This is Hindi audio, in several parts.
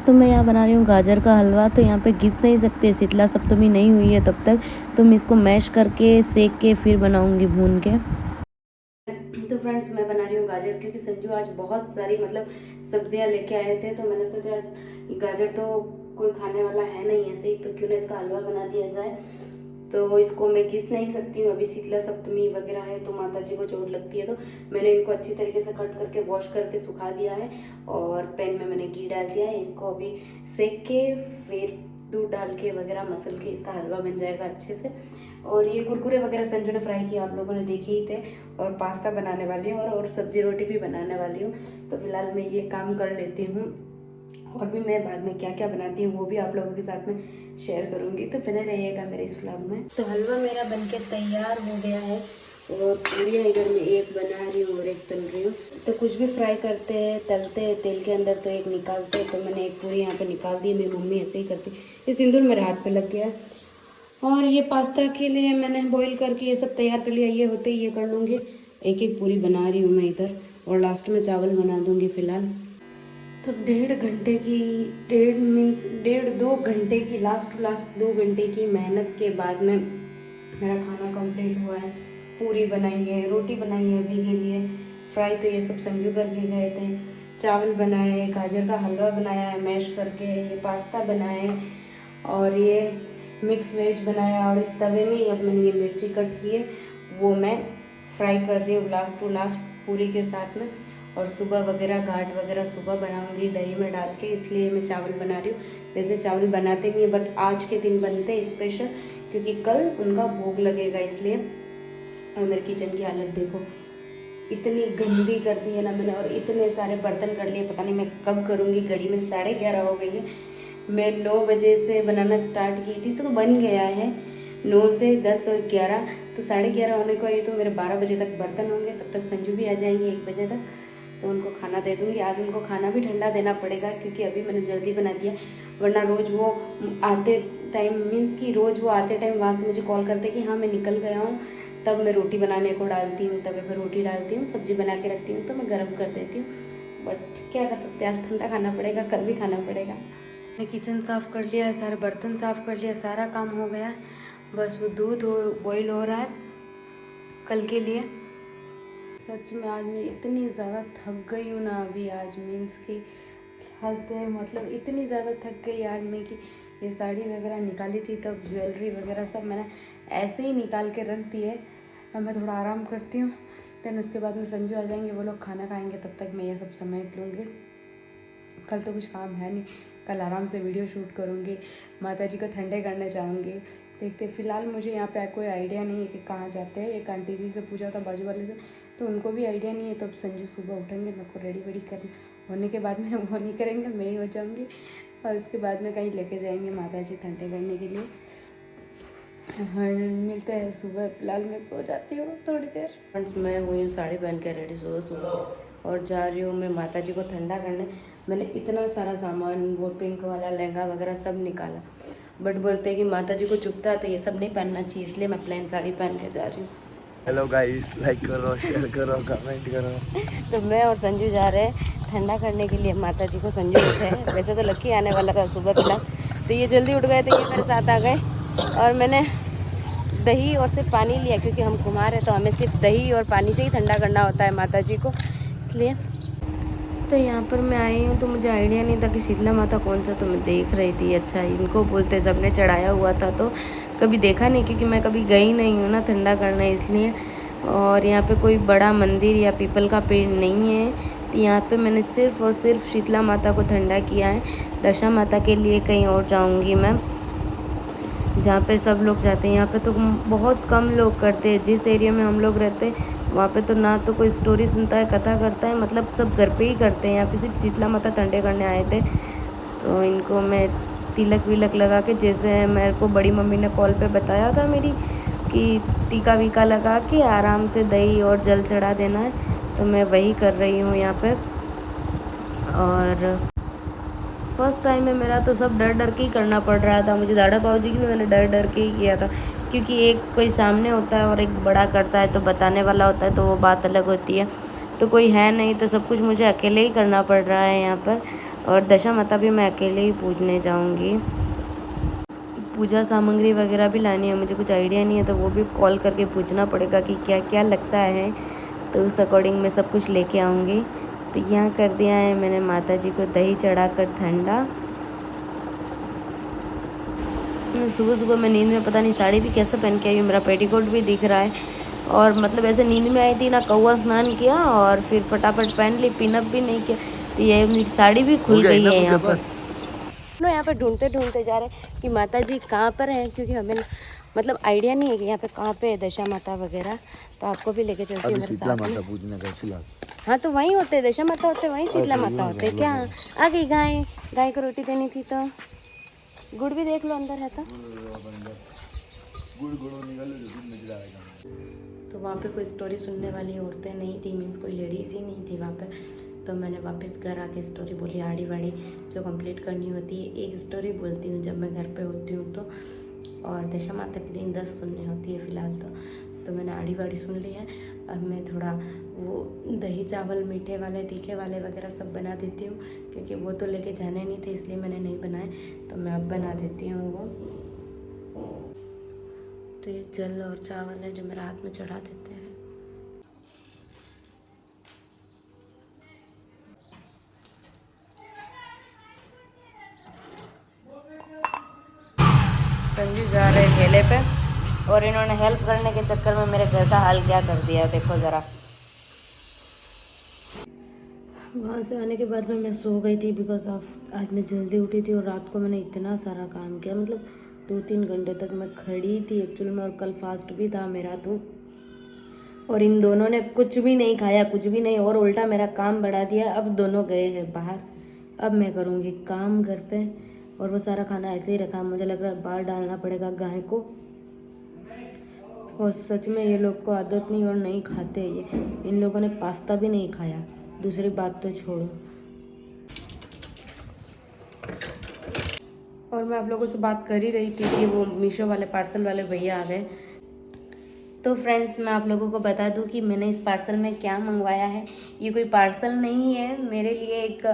तो मैं यहाँ बना रही हूँ गाजर का हलवा। तो यहाँ पे घिस नहीं सकते, शीतला सप्तमी नहीं हुई है तब तक, तो मैं इसको मैश करके सेक के फिर बनाऊँगी भून के। तो फ्रेंड्स मैं बना रही हूँ गाजर, क्योंकि संजू आज बहुत सारी मतलब सब्जियाँ लेके आए थे, तो मैंने सोचा गाजर तो कोई खाने वाला है नहीं ऐसे ही, तो क्यों ना इसका हलवा बना दिया जाए। तो इसको मैं घिस नहीं सकती हूँ, अभी शीतला सप्तमी वगैरह है तो माता जी को चोट लगती है, तो मैंने इनको अच्छी तरीके से कट करके वॉश करके सुखा दिया है और पैन में मैंने घी डाल दिया है। इसको अभी सेक के फिर दूध डाल के वगैरह मसल के इसका हलवा बन जाएगा अच्छे से। और ये कुरकुरे वगैरह संजू ने फ्राई किया, आप लोगों ने देखे ही थे। और पास्ता बनाने वाली हूँ और सब्जी रोटी भी बनाने वाली हूँ। तो फिलहाल मैं ये काम कर लेती हूँ, और भी मैं बाद में क्या क्या बनाती हूँ वो भी आप लोगों के साथ में शेयर करूँगी, तो बने रहिएगा मेरे इस व्लॉग में। तो हलवा मेरा बनके तैयार हो गया है, और पूरियाँ इधर मैं एक बना रही हूँ और एक तल रही हूँ। तो कुछ भी फ्राई करते हैं तलते हैं तेल के अंदर तो एक निकालते हैं, तो मैंने एक पूरी यहाँ पे निकाल दी। मेरी मम्मी ऐसे ही करती। ये सिंदूर मेरे हाथ पे लग गया। और ये पास्ता के लिए मैंने बॉईल करके ये सब तैयार कर लिया, ये होते ही ये कर लूँगी। एक एक पूरी बना रही हूँ मैं इधर, और लास्ट में चावल बना दूँगी फ़िलहाल। तो 1.5 घंटे की, 1.5 2 घंटे की, लास्ट 2 घंटे की मेहनत के बाद में मेरा खाना कंप्लीट हुआ है। पूरी बनाई है, रोटी बनाई है अभी के लिए, फ्राई तो ये सब संजू करके गए थे, चावल बनाए, गाजर का हलवा बनाया है मैश करके, ये पास्ता बनाए, और ये मिक्स वेज बनाया। और इस तवे में ही अब मैंने ये मिर्ची कट की है वो मैं फ्राई कर रही हूँ लास्ट टू लास्ट पूरी के साथ में। और सुबह वगैरह घाट वगैरह सुबह बनाऊंगी दही में डाल के, इसलिए मैं चावल बना रही हूँ। वैसे चावल बनाते नहीं है, बट आज के दिन बनते हैं स्पेशल, क्योंकि कल उनका भोग लगेगा इसलिए। और मेरे किचन की हालत देखो, इतनी गंदी कर दी है ना मैंने, और इतने सारे बर्तन कर लिए, पता नहीं मैं कब करूँगी। घड़ी में 11:30 हो गई है। मैं 9 बजे से बनाना स्टार्ट की थी तो बन गया है 9 से 10 और 11, तो 11:30 होने को ये, तो मेरे 12 बजे तक बर्तन होंगे। तब तक संजू भी आ जाएंगे 1 बजे तक, तो उनको खाना दे दूँगी। आज उनको खाना भी ठंडा देना पड़ेगा, क्योंकि अभी मैंने जल्दी बना दिया, वरना रोज़ वो आते टाइम मीन्स कि रोज़ वो आते टाइम वहाँ से मुझे कॉल करते कि हाँ मैं निकल गया हूँ, तब मैं रोटी बनाने को डालती हूँ, तब मैं रोटी डालती हूँ, सब्ज़ी बना के रखती हूँ, तो मैं गर्म कर देती हूँ। बट क्या कर सकते हैं, आज ठंडा खाना पड़ेगा, कल भी खाना पड़ेगा। मैंने किचन साफ़ कर लिया है, सारे बर्तन साफ़ कर लिया, सारा काम हो गया। बस वो दूध बॉईल हो रहा है कल के लिए। सच में आज मैं इतनी ज़्यादा थक गई हूँ ना अभी, आज मीन्स की हद है, मतलब इतनी ज़्यादा थक गई आज मैं कि ये साड़ी वगैरह निकाली थी, तब ज्वेलरी वगैरह सब मैंने ऐसे ही निकाल के रख दिए। अब मैं थोड़ा आराम करती हूँ, फिर उसके बाद में संजू आ जाएंगे, वो लोग खाना खाएंगे, तब तक मैं ये सब समेट लूँगी। कल तो कुछ काम है नहीं, कल आराम से वीडियो शूट करूँगी, माता जी को ठंडे करने जाऊँगी। देखते फ़िलहाल मुझे यहाँ पे कोई आइडिया नहीं है कि कहाँ जाते हैं। एक आंटी जी से पूछा था बाजू वाले से, तो उनको भी आइडिया नहीं है। तब संजू सुबह उठेंगे, मेरे को रेडी वेडी कर होने के बाद में वो नहीं करेंगे, मैं ही हो जाऊँगी, और उसके बाद में कहीं लेके जाएंगे माता जी ठंडे करने के लिए। हाँ मिलते हैं सुबह, फिलहाल मैं सो जाती हूँ थोड़ी देर। फ्रेंड्स मैं हुई हूँ साड़ी पहन के रेडी सुबह सुबह, और जा रही हूँ मैं माता जी को ठंडा करने। मैंने इतना सारा सामान, वो पिंक वाला लहंगा वगैरह सब निकाला, बट बोलते हैं कि माता जी को चुभता है तो ये सब नहीं पहनना चाहिए, इसलिए मैं प्लेन साड़ी पहन के जा रही हूँ। हेलो गाइस, लाइक करो, शेयर करो, कमेंट करो। तो मैं और संजू जा रहे हैं ठंडा करने के लिए माता जी को। संजू उठे, वैसे तो लक्की आने वाला था सुबह फिलहाल, तो ये जल्दी उठ गए, तो ये मेरे साथ आ गए। और मैंने दही और सिर्फ पानी लिया, क्योंकि हम कुमार हैं तो हमें सिर्फ दही और पानी से ही ठंडा करना होता है माता जी को, इसलिए। तो यहाँ पर मैं आई हूँ, तो मुझे आइडिया नहीं था कि शीतला माता कौन सा, तो मैं देख रही थी। अच्छा इनको बोलते सबने चढ़ाया हुआ था, तो कभी देखा नहीं, क्योंकि मैं कभी गई नहीं हूँ ना ठंडा करने, इसलिए। और यहाँ पे कोई बड़ा मंदिर या पीपल का पेड़ नहीं है, तो यहाँ पे मैंने सिर्फ और सिर्फ शीतला माता को ठंडा किया है। दशा माता के लिए कहीं और जाऊँगी मैं, जहाँ पे सब लोग जाते हैं। यहाँ पे तो बहुत कम लोग करते हैं, जिस एरिया में हम लोग रहते हैं वहाँ पे तो ना तो कोई स्टोरी सुनता है, कथा करता है, मतलब सब घर पे ही करते हैं। यहाँ पे सिर्फ शीतला माता ठंडे करने आए थे, तो इनको मैं तिलक विलक लगा के, जैसे मेरे को बड़ी मम्मी ने कॉल पे बताया था मेरी, कि टीका वीका लगा के आराम से दही और जल चढ़ा देना है, तो मैं वही कर रही हूँ यहाँ पर। और फर्स्ट टाइम में मेरा तो सब डर डर के ही करना पड़ रहा था मुझे। दादा बाबू जी की भी मैंने डर डर के ही किया था, क्योंकि एक कोई सामने होता है और एक बड़ा करता है, तो बताने वाला होता है, तो वो बात अलग होती है। तो कोई है नहीं, तो सब कुछ मुझे अकेले ही करना पड़ रहा है यहाँ पर। और दशा माता भी मैं अकेले ही पूजने जाऊंगी। पूजा सामग्री वगैरह भी लानी है, मुझे कुछ आइडिया नहीं है तो वो भी कॉल करके पूछना पड़ेगा कि क्या क्या लगता है, तो उस अकॉर्डिंग मैं सब कुछ लेके आऊँगी। तो यहाँ कर दिया है मैंने माता जी को दही चढ़ाकर ठंडा। सुबह सुबह मैं नींद में पता नहीं साड़ी भी कैसे पहन के आई हूँ, मेरा पेटीकोट भी दिख रहा है। और मतलब ऐसे नींद में आई थी ना, कौवा स्नान किया और फिर फटाफट पहन ली, पिनअप भी नहीं किया, तो ये मेरी साड़ी भी खुल गई है यहाँ पर। लोग यहाँ पे ढूंढते ढूंढते जा रहे हैं कि माता जी कहाँ पर हैं, क्योंकि हमें मतलब आइडिया नहीं है कि यहाँ पे कहाँ पे है दशा माता वगैरह। तो आपको भी लेके चलती हूँ मेरे शीतला साथ में। माता पूजने का फिलहाल। हाँ तो वहीं होते दशा माता होते, वहीं शीतला माता होते। क्या आ गई गाय, गाय को रोटी देनी थी तो गुड़ भी देख लो अंदर है तो। तो वहाँ पे कोई स्टोरी सुनने वाली औरतें नहीं थी, मीन्स कोई लेडीज़ ही नहीं थी वहाँ पे। तो मैंने वापस घर आके स्टोरी बोली, आड़ी वाड़ी जो कंप्लीट करनी होती है। एक स्टोरी बोलती हूँ जब मैं घर पे होती हूँ तो, और दशा माता के दिन 10 सुननी होती है फ़िलहाल तो मैंने आड़ी वाड़ी सुन ली है। अब मैं थोड़ा वो दही चावल मीठे वाले तीखे वाले वगैरह सब बना देती हूँ, क्योंकि वो तो लेके जाने नहीं थे इसलिए मैंने नहीं बनाए, तो मैं अब बना देती हूँ वो। तो ये जल और चावल है जो मेरे हाथ में चढ़ा देते हैं। संजू जा रहे ठेले पे और इन्होंने हेल्प करने के चक्कर में मेरे घर का हाल क्या कर दिया है, देखो ज़रा। वहाँ से आने के बाद में मैं सो गई थी, बिकॉज ऑफ आज मैं जल्दी उठी थी और रात को मैंने इतना सारा काम किया, मतलब 2-3 घंटे तक मैं खड़ी थी एक्चुअल में। और कल फास्ट भी था मेरा तो, और इन दोनों ने कुछ भी नहीं खाया, कुछ भी नहीं, और उल्टा मेरा काम बढ़ा दिया। अब दोनों गए हैं बाहर, अब मैं करूँगी काम घर पे। और वो सारा खाना ऐसे ही रखा, मुझे लग रहा है बाहर डालना पड़ेगा गाय को। और सच में ये लोग को आदत नहीं और नहीं खाते ये, इन लोगों ने पास्ता भी नहीं खाया, दूसरी बात तो छोड़ो। और मैं आप लोगों से बात कर ही रही थी कि वो मीशो वाले पार्सल वाले भैया आ गए। तो फ्रेंड्स मैं आप लोगों को बता दूं कि मैंने इस पार्सल में क्या मंगवाया है। ये कोई पार्सल नहीं है, मेरे लिए एक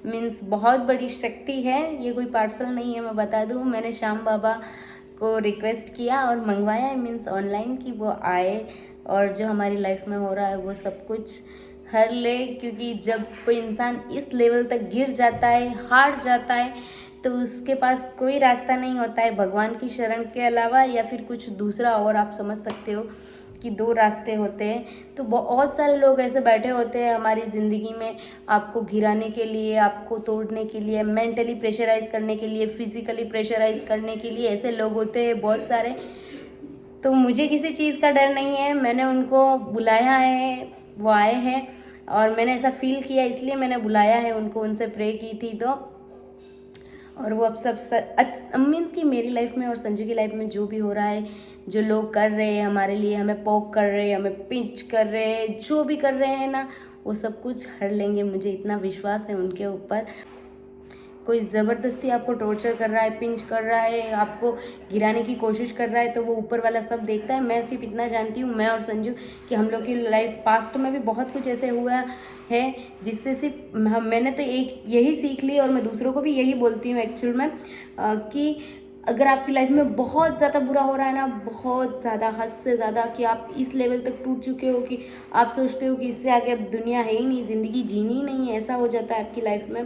मीन्स बहुत बड़ी शक्ति है। ये कोई पार्सल नहीं है, मैं बता दूं। मैंने श्याम बाबा को रिक्वेस्ट किया और मंगवाया है, मीन्स ऑनलाइन, कि वो आए और जो हमारी लाइफ में हो रहा है वो सब कुछ हर ले। क्योंकि जब कोई इंसान इस लेवल तक गिर जाता है, हार जाता है, तो उसके पास कोई रास्ता नहीं होता है भगवान की शरण के अलावा, या फिर कुछ दूसरा। और आप समझ सकते हो कि 2 रास्ते होते हैं। तो बहुत सारे लोग ऐसे बैठे होते हैं हमारी ज़िंदगी में, आपको गिराने के लिए, आपको तोड़ने के लिए, मेंटली प्रेशराइज करने के लिए, फिजिकली प्रेशराइज करने के लिए, ऐसे लोग होते हैं बहुत सारे। तो मुझे किसी चीज़ का डर नहीं है, मैंने उनको बुलाया है, वो आए हैं, और मैंने ऐसा फील किया इसलिए मैंने बुलाया है उनको, उनसे प्रे की थी तो। और वो अब सब मीन्स कि मेरी लाइफ में और संजू की लाइफ में जो भी हो रहा है, जो लोग कर रहे हैं हमारे लिए, हमें पोक कर रहे हैं, हमें पिंच कर रहे हैं, जो भी कर रहे हैं ना, वो सब कुछ हर लेंगे, मुझे इतना विश्वास है उनके ऊपर। कोई ज़बरदस्ती आपको टॉर्चर कर रहा है, पिंच कर रहा है, आपको गिराने की कोशिश कर रहा है, तो वो ऊपर वाला सब देखता है। मैं सिर्फ इतना जानती हूँ, मैं और संजू, कि हम लोग की लाइफ पास्ट में भी बहुत कुछ ऐसे हुआ है जिससे सिर्फ मैंने तो एक यही सीख ली, और मैं दूसरों को भी यही बोलती हूँ एक्चुअल में, कि अगर आपकी लाइफ में बहुत ज़्यादा बुरा हो रहा है ना, बहुत ज़्यादा, हद से ज़्यादा, कि आप इस लेवल तक टूट चुके हो कि आप सोचते हो कि इससे आगे अब दुनिया है ही नहीं, ज़िंदगी जीनी ही नहीं है, ऐसा हो जाता है आपकी लाइफ में,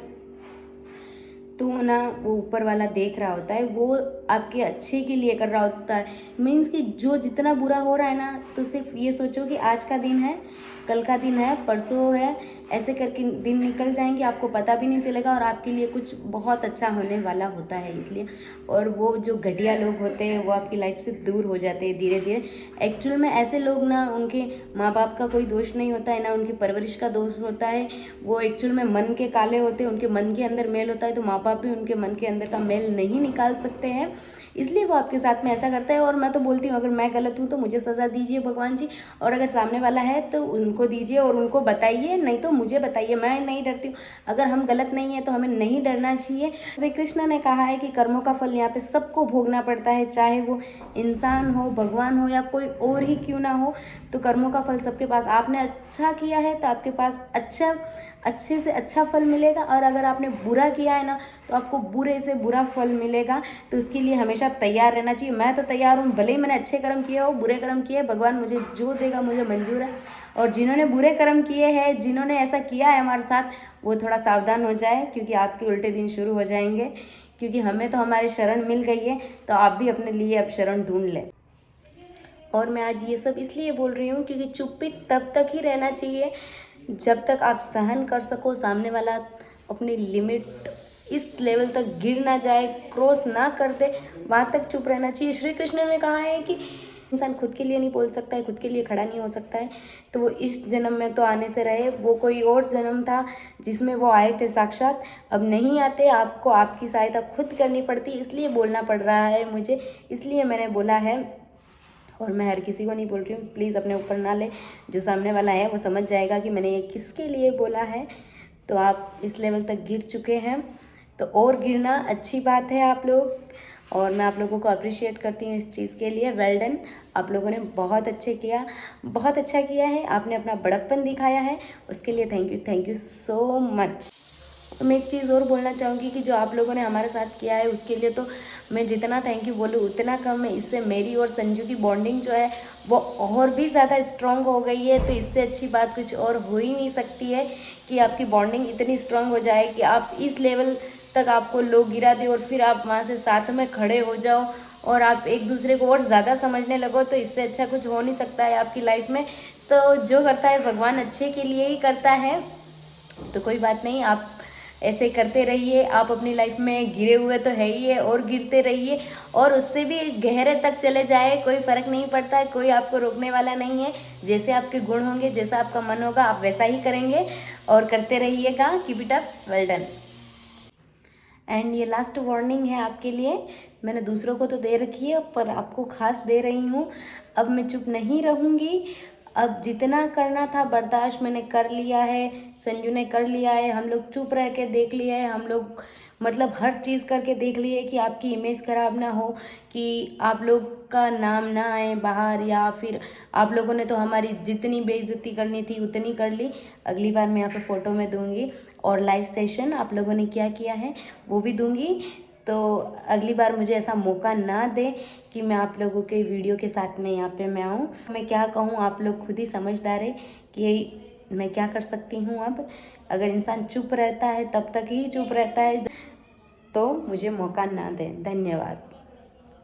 तो ना वो ऊपर वाला देख रहा होता है, वो आपके अच्छे के लिए कर रहा होता है। मीन्स कि जो जितना बुरा हो रहा है ना, तो सिर्फ ये सोचो कि आज का दिन है, कल का दिन है, परसों है, ऐसे करके दिन निकल जाएंगे, आपको पता भी नहीं चलेगा, और आपके लिए कुछ बहुत अच्छा होने वाला होता है इसलिए। और वो जो घटिया लोग होते हैं वो आपकी लाइफ से दूर हो जाते हैं धीरे धीरे। एक्चुअल में ऐसे लोग ना, उनके माँ बाप का कोई दोष नहीं होता है, ना उनकी परवरिश का दोष होता है, वो एक्चुअल में मन के काले होते हैं, उनके मन के अंदर मेल होता है, तो माँ बाप भी उनके मन के अंदर का मेल नहीं निकाल सकते हैं, इसलिए वो आपके साथ में ऐसा करता है। और मैं तो बोलती हूँ, अगर मैं गलत हूँ तो मुझे सज़ा दीजिए भगवान जी, और अगर सामने वाला है तो उनको दीजिए और उनको बताइए, नहीं तो मुझे बताइए, मैं नहीं डरती हूँ। अगर हम गलत नहीं है तो हमें नहीं डरना चाहिए। श्री कृष्ण ने कहा है कि कर्मों का फल यहाँ पे सबको भोगना पड़ता है, चाहे वो इंसान हो, भगवान हो या कोई और ही क्यों ना हो, तो कर्मों का फल सबके पास। आपने अच्छा किया है तो आपके पास अच्छे से अच्छा फल मिलेगा, और अगर आपने बुरा किया है ना तो आपको बुरे से बुरा फल मिलेगा। तो उसके लिए हमेशा तैयार रहना चाहिए। मैं तो तैयार हूँ, भले ही मैंने अच्छे कर्म किए हो, बुरे कर्म किए, भगवान मुझे जो देगा मुझे मंजूर है। और जिन्होंने बुरे कर्म किए हैं, जिन्होंने ऐसा किया है हमारे साथ, वो थोड़ा सावधान हो जाए, क्योंकि आपके उल्टे दिन शुरू हो जाएंगे। क्योंकि हमें तो हमारी शरण मिल गई है, तो आप भी अपने लिए अब शरण ढूंढ लें। और मैं आज ये सब इसलिए बोल रही हूँ क्योंकि चुप्पी तब तक ही रहना चाहिए जब तक आप सहन कर सको, सामने वाला अपनी लिमिट इस लेवल तक गिर ना जाए, क्रॉस ना कर दे, वहाँ तक चुप रहना चाहिए। श्री कृष्ण ने कहा है कि इंसान खुद के लिए नहीं बोल सकता है, खुद के लिए खड़ा नहीं हो सकता है, तो वो इस जन्म में तो आने से रहे। वो कोई और जन्म था जिसमें वो आए थे साक्षात, अब नहीं आते। आपको आपकी सहायता खुद करनी पड़ती, इसलिए बोलना पड़ रहा है मुझे, इसलिए मैंने बोला है। और मैं हर किसी को नहीं बोल रही हूँ, प्लीज़ अपने ऊपर ना ले। जो सामने वाला है वो समझ जाएगा कि मैंने ये किसके लिए बोला है। तो आप इस लेवल तक गिर चुके हैं, तो और गिरना अच्छी बात है आप लोग, और मैं आप लोगों को अप्रिशिएट करती हूँ इस चीज़ के लिए। वेल डन, आप लोगों ने बहुत बहुत अच्छा किया है। आपने अपना बड़प्पन दिखाया है, उसके लिए थैंक यू सो मच। मैं एक चीज़ और बोलना चाहूँगी कि जो आप लोगों ने हमारे साथ किया है उसके लिए तो मैं जितना थैंक यू बोलूँ उतना कम है। इससे मेरी और संजू की बॉन्डिंग जो है वो और भी ज़्यादा स्ट्रॉन्ग हो गई है। तो इससे अच्छी बात कुछ और हो ही नहीं सकती है कि आपकी बॉन्डिंग इतनी स्ट्रॉन्ग हो जाए कि आप इस लेवल तक आपको लोग गिरा दे और फिर आप वहाँ से साथ में खड़े हो जाओ और आप एक दूसरे को और ज़्यादा समझने लगो। तो इससे अच्छा कुछ हो नहीं सकता है आपकी लाइफ में। तो जो करता है भगवान अच्छे के लिए ही करता है, तो कोई बात नहीं, आप ऐसे करते रहिए। आप अपनी लाइफ में गिरे हुए तो है ही है, और गिरते रहिए, और उससे भी गहरे तक चले जाए, कोई फ़र्क नहीं पड़ता है, कोई आपको रोकने वाला नहीं है। जैसे आपके गुण होंगे, जैसा आपका मन होगा, आप वैसा ही करेंगे और करते रहिएगा। Keep it up, well done. And ये लास्ट वार्निंग है आपके लिए। मैंने दूसरों को तो दे रखी है, पर आपको खास दे रही हूँ। अब मैं चुप नहीं रहूँगी। अब जितना करना था बर्दाश्त मैंने कर लिया है, संजू ने कर लिया है, हम लोग चुप रह के देख लिया है, हम लोग मतलब हर चीज़ करके देख लिए कि आपकी इमेज ख़राब ना हो, कि आप लोग का नाम ना आए बाहर, या फिर आप लोगों ने तो हमारी जितनी बेइज्जती करनी थी उतनी कर ली। अगली बार मैं यहाँ पे फ़ोटो में दूंगी, और लाइव सेशन आप लोगों ने क्या किया है वो भी दूंगी। तो अगली बार मुझे ऐसा मौका ना दे कि मैं आप लोगों के वीडियो के साथ में यहाँ पे मैं आऊँ। मैं क्या कहूँ, आप लोग खुद ही समझदार है कि मैं क्या कर सकती हूँ। अब अगर इंसान चुप रहता है तब तक ही चुप रहता है, तो मुझे मौका ना दें। धन्यवाद।